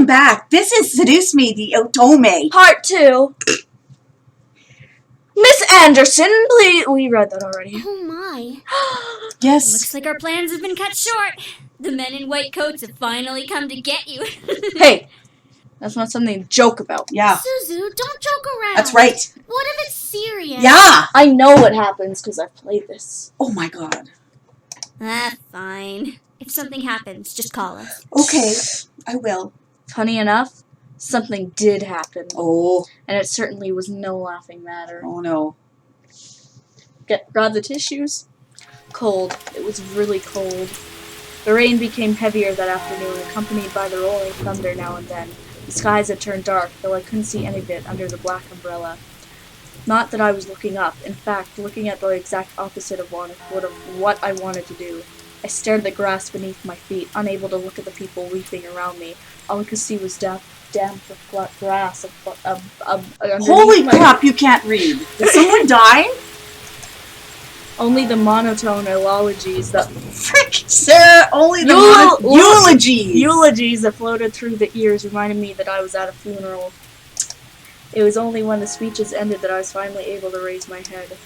Welcome back. This is Seduce Me, the Otome. Part 2. Miss Anderson, please. We read that already. Oh my. Yes. Looks like our plans have been cut short. The men in white coats have finally come to get you. Hey, that's not something to joke about. Yeah. Suzu, don't joke around. That's right. What if it's serious? Yeah. I know what happens because I've played this. Oh my god. Fine. If something happens, just call us. Okay, I will. Funny enough, something did happen. Oh. And it certainly was no laughing matter. Oh no. Grab the tissues. Cold. It was really cold. The rain became heavier that afternoon, accompanied by the rolling thunder now and then. The skies had turned dark, though I couldn't see any of it under the black umbrella. Not that I was looking up. In fact, looking at the exact opposite of what I wanted to do. I stared at the grass beneath my feet, unable to look at the people weeping around me. All I could see was damp grass. Holy crap, you can't read. Did someone die? Only the monotone eulogies that... Frick, Sarah, only the eulogies that floated through the ears reminded me that I was at a funeral. It was only when the speeches ended that I was finally able to raise my head.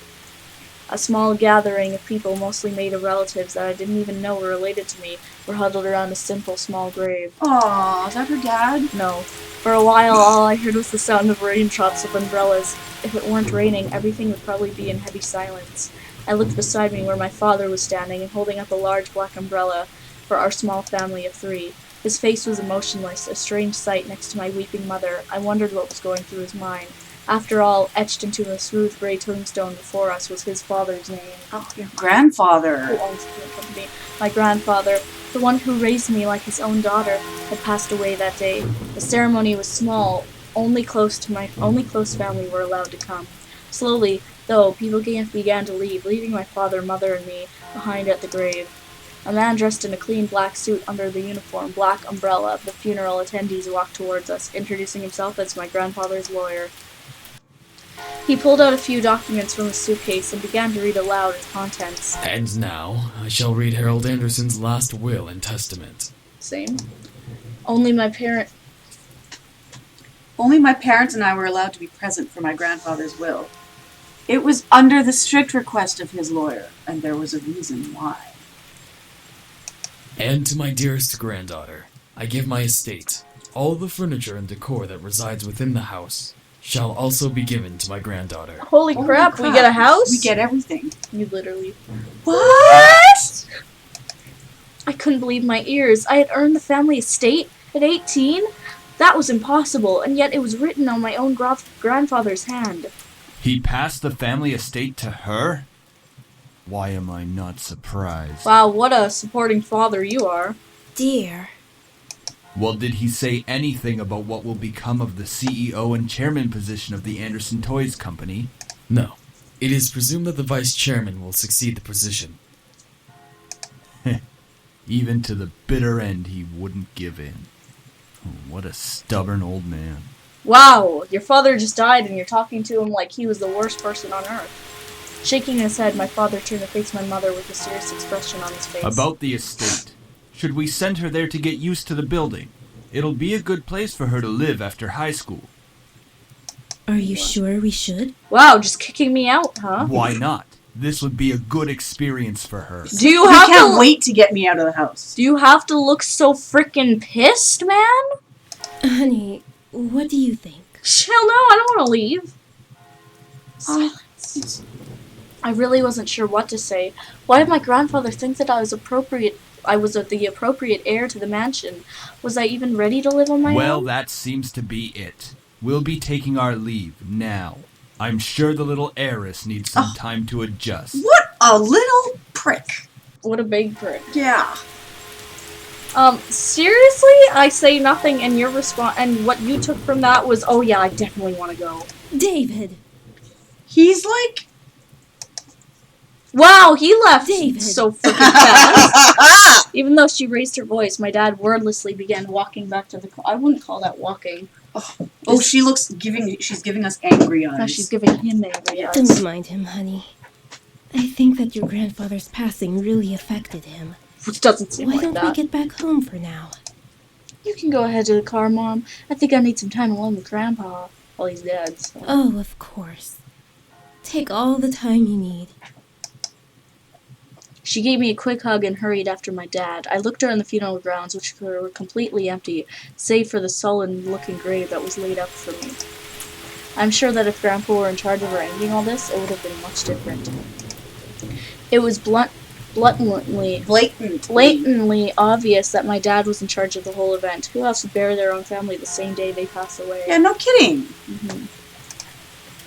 A small gathering of people, mostly made of relatives that I didn't even know were related to me, were huddled around a simple, small grave. Aww, is that her dad? No. For a while, all I heard was the sound of raindrops of umbrellas. If it weren't raining, everything would probably be in heavy silence. I looked beside me where my father was standing and holding up a large black umbrella for our small family of 3. His face was emotionless, a strange sight next to my weeping mother. I wondered what was going through his mind. After all, etched into the smooth gray tombstone before us was his father's name. Oh, your grandfather. Who owns the company? My grandfather, the one who raised me like his own daughter, had passed away that day. The ceremony was small. Only close family were allowed to come. Slowly, though, people began to leave, leaving my father, mother, and me behind at the grave. A man dressed in a clean black suit under the uniform, black umbrella of the funeral attendees walked towards us, introducing himself as my grandfather's lawyer. He pulled out a few documents from his suitcase and began to read aloud its contents. And now, I shall read Harold Anderson's last will and testament. Same. Only my parents and I were allowed to be present for my grandfather's will. It was under the strict request of his lawyer, and there was a reason why. And to my dearest granddaughter, I give my estate. All the furniture and decor that resides within the house shall also be given to my granddaughter. Holy crap, we get a house? We get everything. You literally... What? I couldn't believe my ears. I had earned the family estate at 18? That was impossible, and yet it was written on my own grandfather's hand. He passed the family estate to her? Why am I not surprised? Wow, what a supporting father you are. Dear. Well, did he say anything about what will become of the CEO and chairman position of the Anderson Toys Company? No. It is presumed that the vice chairman will succeed the position. Even to the bitter end, he wouldn't give in. Oh, what a stubborn old man. Wow, your father just died and you're talking to him like he was the worst person on earth. Shaking his head, my father turned to face my mother with a serious expression on his face. About the estate. Should we send her there to get used to the building? It'll be a good place for her to live after high school. Are you sure we should? Wow, just kicking me out, huh? Why not? This would be a good experience for her. Do you He can't wait to get me out of the house. Do you have to look so frickin' pissed, man? Honey, what do you think? Hell no, I don't want to leave. Silence. I really wasn't sure what to say. Why did my grandfather think that I was the appropriate heir to the mansion? Was I even ready to live on my own? Well, that seems to be it. We'll be taking our leave now. I'm sure the little heiress needs some time to adjust. What a little prick. What a big prick. Yeah. Seriously? I say nothing and your response, and what you took from that was, oh yeah, I definitely want to go. David! He's like... Wow, he left David. So freaking fast. Even though she raised her voice, my dad wordlessly began walking back to the car. I wouldn't call that walking. Oh, she's giving us angry eyes. No, she's giving him angry eyes. Don't mind him, honey. I think that your grandfather's passing really affected him. Which doesn't seem Why like don't that. we get back home for now? You can go ahead to the car, Mom. I think I need some time alone with Grandpa while he's dead. So. Oh, of course. Take all the time you need. She gave me a quick hug and hurried after my dad. I looked around the funeral grounds, which were completely empty, save for the sullen-looking grave that was laid up for me. I'm sure that if Grandpa were in charge of arranging all this, it would have been much different. It was blatantly obvious that my dad was in charge of the whole event. Who else would bury their own family the same day they pass away? Yeah, no kidding. Mm-hmm.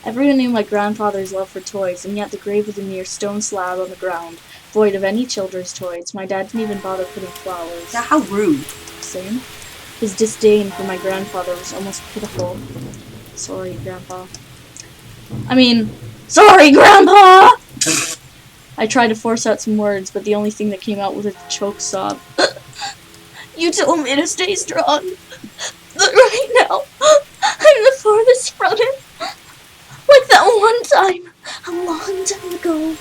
Everyone knew my grandfather's love for toys, and yet the grave was a mere stone slab on the ground, void of any children's toys. My dad didn't even bother putting flowers. Yeah, how rude. Same. His disdain for my grandfather was almost pitiful. Sorry, Grandpa. Sorry, Grandpa! I tried to force out some words, but the only thing that came out was a choked sob. You told me to stay strong, but right now, I'm the farthest from it. Like that one time, a long time ago.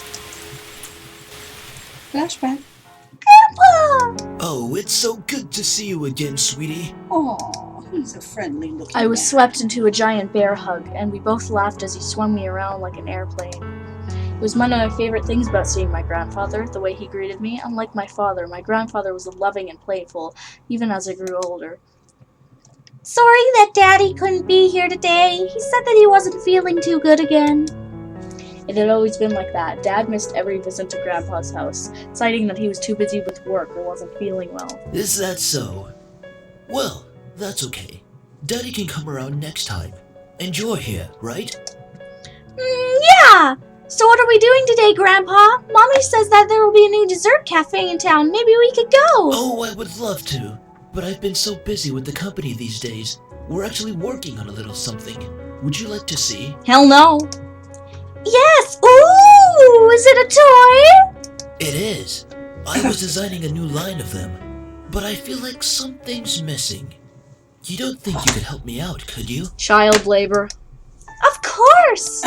Flashback. Grandpa! Oh, it's so good to see you again, sweetie. Oh, he's a friendly looking I was man. swept into a giant bear hug, and we both laughed as he swung me around like an airplane. It was one of my favorite things about seeing my grandfather, the way he greeted me. Unlike my father, my grandfather was loving and playful, even as I grew older. Sorry that Daddy couldn't be here today. He said that he wasn't feeling too good again. It had always been like that. Dad missed every visit to Grandpa's house, citing that he was too busy with work or wasn't feeling well. Is that so? Well, that's okay. Daddy can come around next time. And you're here, right? Yeah! So what are we doing today, Grandpa? Mommy says that there will be a new dessert cafe in town. Maybe we could go. Oh, I would love to. But I've been so busy with the company these days. We're actually working on a little something. Would you like to see? Hell no. Yes! Ooh! Is it a toy? It is. I was designing a new line of them. But I feel like something's missing. You don't think you could help me out, could you? Child labor. Of course!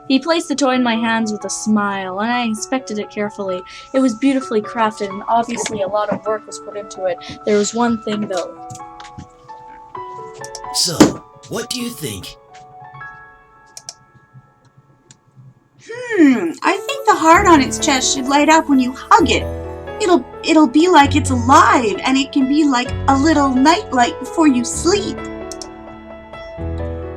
He placed the toy in my hands with a smile, and I inspected it carefully. It was beautifully crafted, and obviously a lot of work was put into it. There was one thing, though. So, what do you think? I think the heart on its chest should light up when you hug it. It'll be like it's alive, and it can be like a little nightlight before you sleep.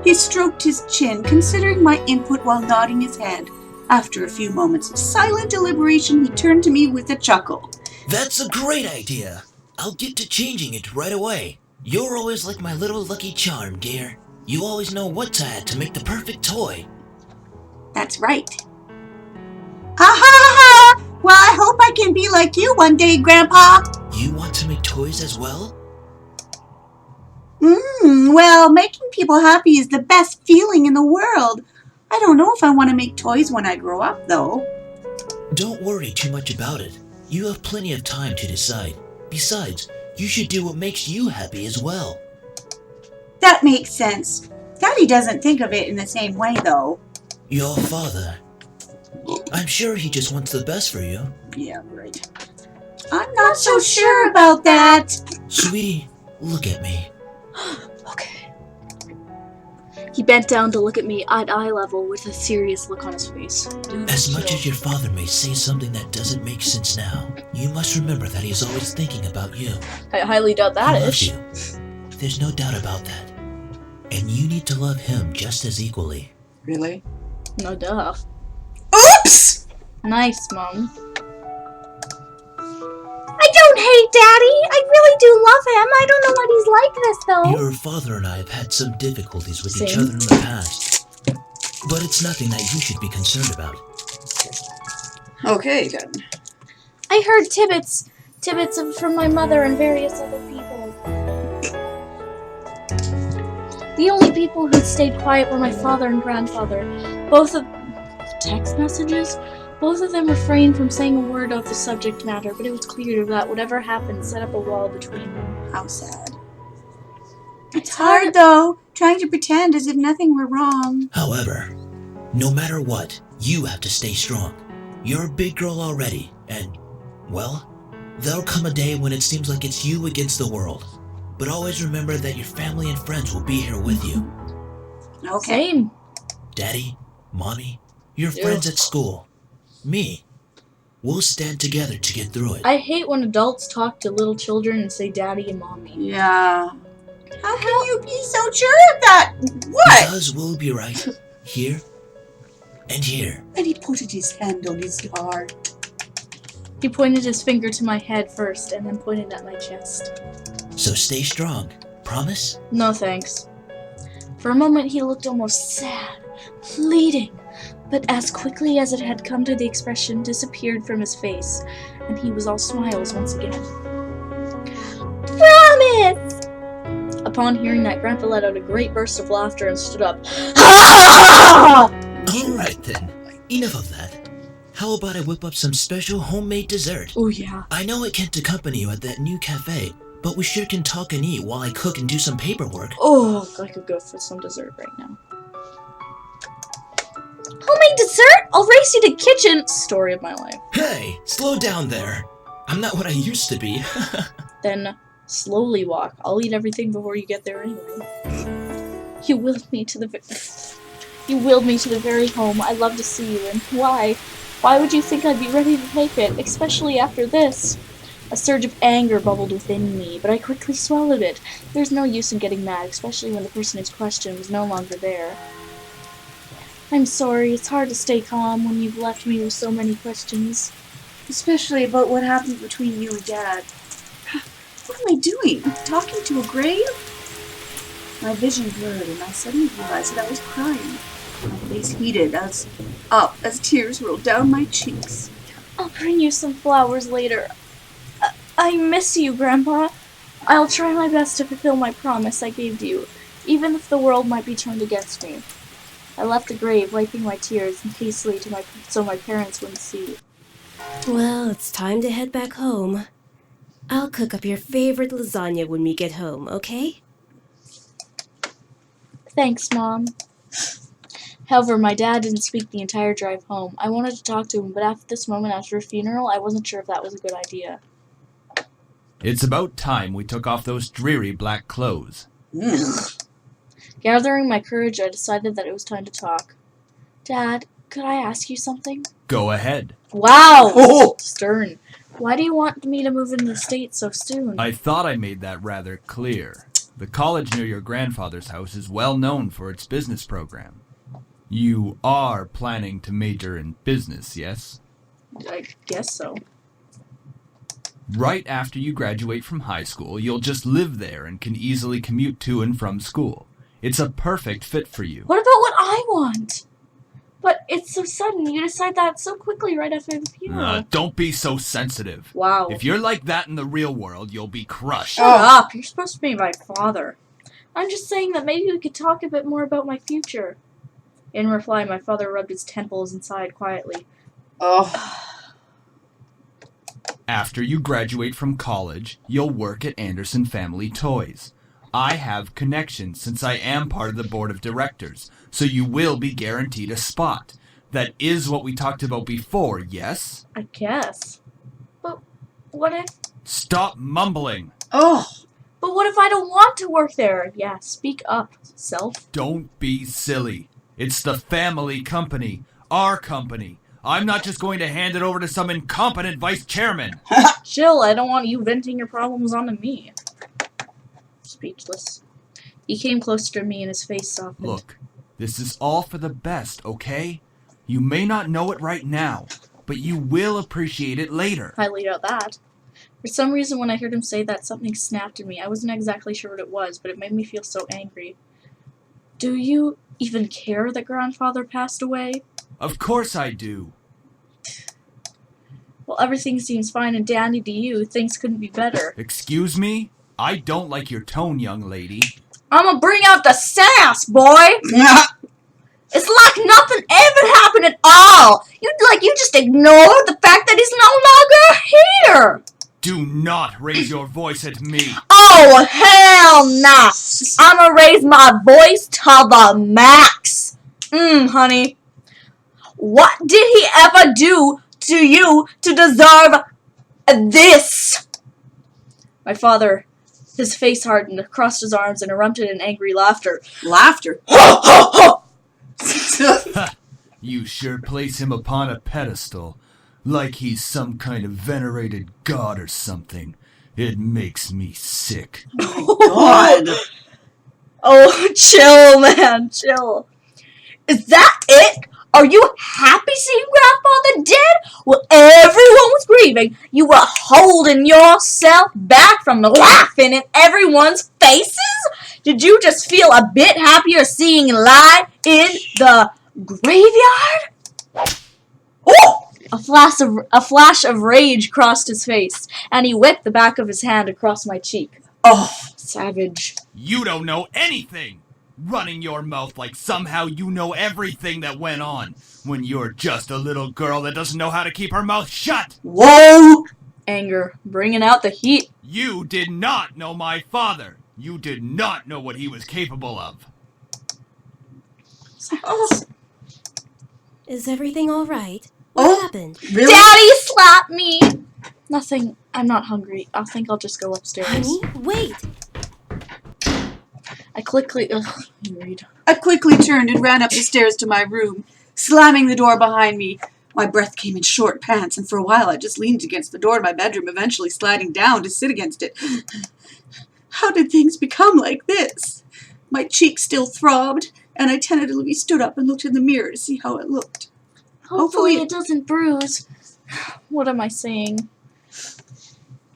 He stroked his chin, considering my input while nodding his head. After a few moments of silent deliberation, he turned to me with a chuckle. That's a great idea. I'll get to changing it right away. You're always like my little lucky charm, dear. You always know what to add to make the perfect toy. That's right. Ha ha ha! Well, I hope I can be like you one day, Grandpa. You want to make toys as well? Well, making people happy is the best feeling in the world. I don't know if I want to make toys when I grow up, though. Don't worry too much about it. You have plenty of time to decide. Besides, you should do what makes you happy as well. That makes sense. Daddy doesn't think of it in the same way, though. Your father. I'm sure he just wants the best for you. Yeah, right. I'm not so sure about that. Sweetie, look at me. Okay. He bent down to look at me at eye level with a serious look on his face. As much as your father may say something that doesn't make sense now, you must remember that he's always thinking about you. I highly doubt that He loves ish. you. There's no doubt about that. And you need to love him just as equally. Really? No duh. Oops! Nice, Mom. I don't hate Daddy. I really do love him. I don't know why he's like this, though. Your father and I have had some difficulties with each Same. other in the past. But it's nothing that you should be concerned about. Okay, then. I heard tidbits from my mother and various other people. The only people who stayed quiet were my father and grandfather. Both of text messages. Both of them refrained from saying a word of the subject matter, but it was clear that whatever happened set up a wall between them. How sad. It's hard, though, trying to pretend as if nothing were wrong. However, no matter what, you have to stay strong. You're a big girl already, and, well, there'll come a day when it seems like it's you against the world. but always remember that your family and friends will be here with you. Okay. Same. Daddy, Mommy, your friends at school, me. We'll stand together to get through it. I hate when adults talk to little children and say daddy and mommy. Yeah. How can you be so sure of that? What? Because we'll be right here and here. And he put his hand on his heart. He pointed his finger to my head first and then pointed at my chest. So stay strong. Promise? No thanks. For a moment he looked almost sad, pleading, but as quickly as it had come to the expression disappeared from his face, and he was all smiles once again. Promise! Upon hearing that, Grandpa let out a great burst of laughter and stood up. Alright then. Enough of that. How about I whip up some special homemade dessert? Oh yeah. I know I can't accompany you at that new cafe, but we sure can talk and eat while I cook and do some paperwork. Oh, I could go for some dessert right now. Homemade dessert? I'll race you to kitchen. Story of my life. Hey, slow down there. I'm not what I used to be. Then slowly walk. I'll eat everything before you get there anyway. You willed me to the very home I love to see you in. Why? Why would you think I'd be ready to take it, especially after this? A surge of anger bubbled within me, but I quickly swallowed it. There's no use in getting mad, especially when the person who's questioned was no longer there. I'm sorry, it's hard to stay calm when you've left me with so many questions. Especially about what happened between you and Dad. What am I doing? Talking to a grave? My vision blurred and I suddenly realized that I was crying. My face heated as tears rolled down my cheeks. I'll bring you some flowers later. I miss you, Grandpa. I'll try my best to fulfill my promise I gave to you, even if the world might be turned against me. I left the grave, wiping my tears hastily so my parents wouldn't see. Well, it's time to head back home. I'll cook up your favorite lasagna when we get home, okay? Thanks, Mom. However, my dad didn't speak the entire drive home. I wanted to talk to him, but at this moment after a funeral, I wasn't sure if that was a good idea. It's about time we took off those dreary black clothes. Gathering my courage, I decided that it was time to talk. Dad, could I ask you something? Go ahead. Wow! Oh. Stern. Why do you want me to move into the States so soon? I thought I made that rather clear. The college near your grandfather's house is well known for its business program. You are planning to major in business, yes? I guess so. Right after you graduate from high school, you'll just live there and can easily commute to and from school. It's a perfect fit for you. What about what I want? But it's so sudden. You decide that so quickly right after the funeral. Don't be so sensitive. Wow. If you're like that in the real world, you'll be crushed. Shut up. You're supposed to be my father. I'm just saying that maybe we could talk a bit more about my future. In reply, my father rubbed his temples and sighed quietly. After you graduate from college, you'll work at Anderson Family Toys. I have connections since I am part of the board of directors, so you will be guaranteed a spot. That is what we talked about before, yes? I guess. But what if... Stop mumbling! Oh! But what if I don't want to work there? Yeah, speak up, self. Don't be silly. It's the family company. Our company. I'm not just going to hand it over to some incompetent vice chairman. Chill, I don't want you venting your problems onto me. Speechless. He came closer to me and his face softened. Look, this is all for the best, okay? You may not know it right now, but you will appreciate it later. I laid out that. For some reason, when I heard him say that, something snapped in me. I wasn't exactly sure what it was, but it made me feel so angry. Do you even care that Grandfather passed away? Of course I do. Well, everything seems fine and dandy to you. Things couldn't be better. Excuse me? I don't like your tone, young lady. I'ma bring out the sass, boy! It's like nothing ever happened at all! You just ignored the fact that he's no longer here! Do not raise your voice at me. Oh, hell nah! I'ma raise my voice to the max! Honey. What did he ever do to you to deserve this? My father His face hardened, crossed his arms, and erupted in angry laughter. Laughter? You sure place him upon a pedestal, like he's some kind of venerated god or something. It makes me sick. God. Oh, chill, man, chill. Is that it? Are you happy seeing Grandfather dead? While everyone was grieving, you were holding yourself back from laughing in everyone's faces? Did you just feel a bit happier seeing light in the graveyard? Oh! A flash of rage crossed his face, and he whipped the back of his hand across my cheek. Oh, Savage. You don't know anything! Running your mouth like somehow you know everything that went on, when you're just a little girl that doesn't know how to keep her mouth shut! whoa! Anger, bringing out the heat. You did not know my father! You did not know what he was capable of! Oh, Is everything all right? Oh. What happened? really? Daddy slapped me! Nothing. I'm not hungry. I think I'll just go upstairs. Honey, wait! I quickly turned and ran up the stairs to my room, slamming the door behind me. My breath came in short pants, and for a while I just leaned against the door in my bedroom, eventually sliding down to sit against it. How did things become like this? My cheek still throbbed, and I tentatively stood up and looked in the mirror to see how it looked. Hopefully it doesn't bruise. What am I saying?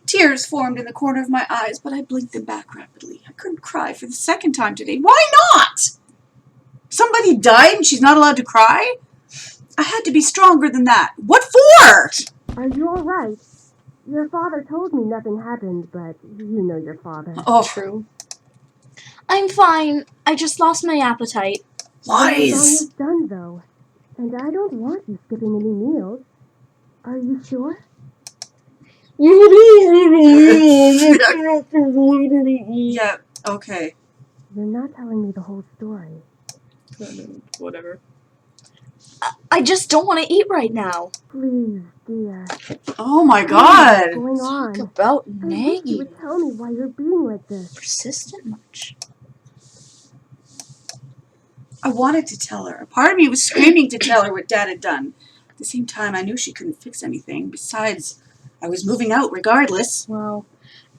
Tears formed in the corner of my eyes, but I blinked them back rapidly. I couldn't cry for the second time today. Why not? Somebody died and she's not allowed to cry? I had to be stronger than that. What for? Are you all right? Your father told me nothing happened, but you know your father. Oh, True. I'm fine. I just lost my appetite. lies. Lasagna's done, though. And I don't want you skipping any meals. Are you sure? Yeah, okay. You're not telling me the whole story. Whatever. I just don't want to eat right now. Please, dear. Oh my What's God. going on? About I wish you nagging. would tell me why you're being like this. Persistent much. I wanted to tell her. A part of me was screaming to tell her what Dad had done. At the same time, I knew she couldn't fix anything. Besides, I was moving out regardless. Well,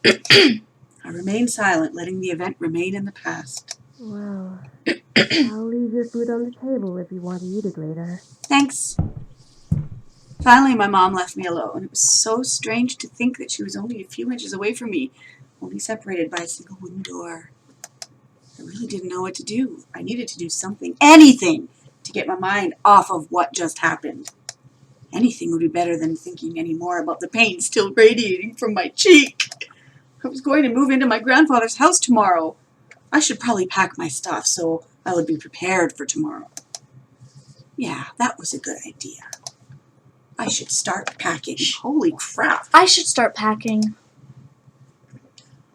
I remained silent, letting the event remain in the past. Well, I'll leave your food on the table if you want to eat it later. Thanks. Finally, my mom left me alone. It was so strange to think that she was only a few inches away from me, only separated by a single wooden door. I really didn't know what to do. I needed to do something, anything, to get my mind off of what just happened. Anything would be better than thinking any more about the pain still radiating from my cheek. I was going to move into my grandfather's house tomorrow. I should probably pack my stuff so I would be prepared for tomorrow. Yeah, that was a good idea. I should start packing. Holy crap. I should start packing.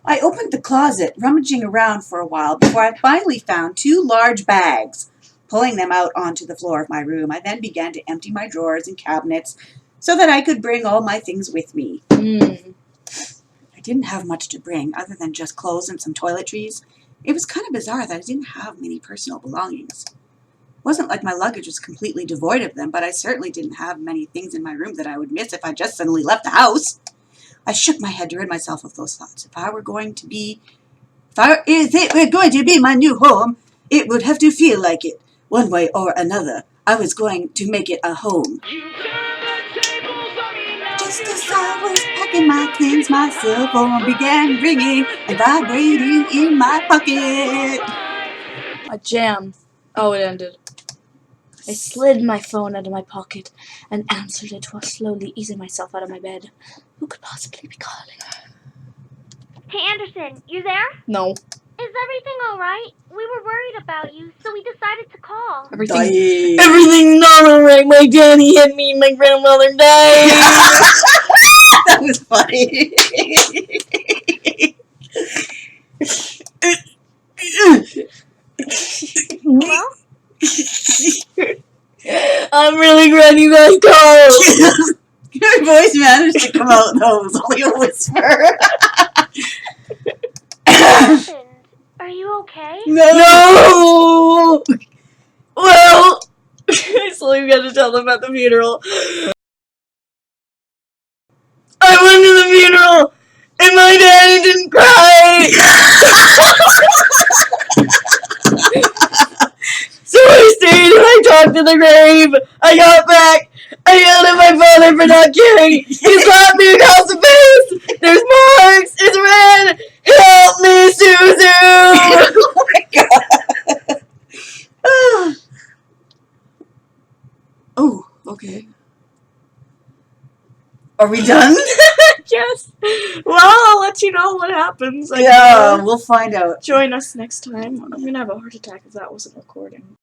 I opened the closet, rummaging around for a while before I finally found 2 large bags. Pulling them out onto the floor of my room, I then began to empty my drawers and cabinets so that I could bring all my things with me. I didn't have much to bring other than just clothes and some toiletries. It was kind of bizarre that I didn't have many personal belongings. It wasn't like my luggage was completely devoid of them, but I certainly didn't have many things in my room that I would miss if I just suddenly left the house. I shook my head to rid myself of those thoughts. If it were going to be my new home, it would have to feel like it. One way or another, I was going to make it a home. Just as I was packing my things, my cell phone began ringing and vibrating in my pocket. A jam. Oh, it ended. I slid my phone out of my pocket and answered it while slowly easing myself out of my bed. Who could possibly be calling? Hey, Anderson, you there? No. Is everything alright? We were worried about you, so we decided to call. Everything's not alright. My daddy hit me and my grandmother died. That was funny. Hello? I'm really glad you guys called. Your voice managed to come out, though. It was only a whisper. happened? Are you okay? No! Well, I slowly got to tell them at the funeral. I went to the funeral, and my daddy didn't cry! So I stayed and I talked to the grave. I got back. I yelled at my father for not caring. He slapped me across the face. There's marks. It's red. Help me, Suzu. Oh my god. Oh, okay. Are we done? Yes. Well, I'll let you know what happens. Yeah, we'll find out. Join us next time. I'm gonna have a heart attack if that wasn't recording.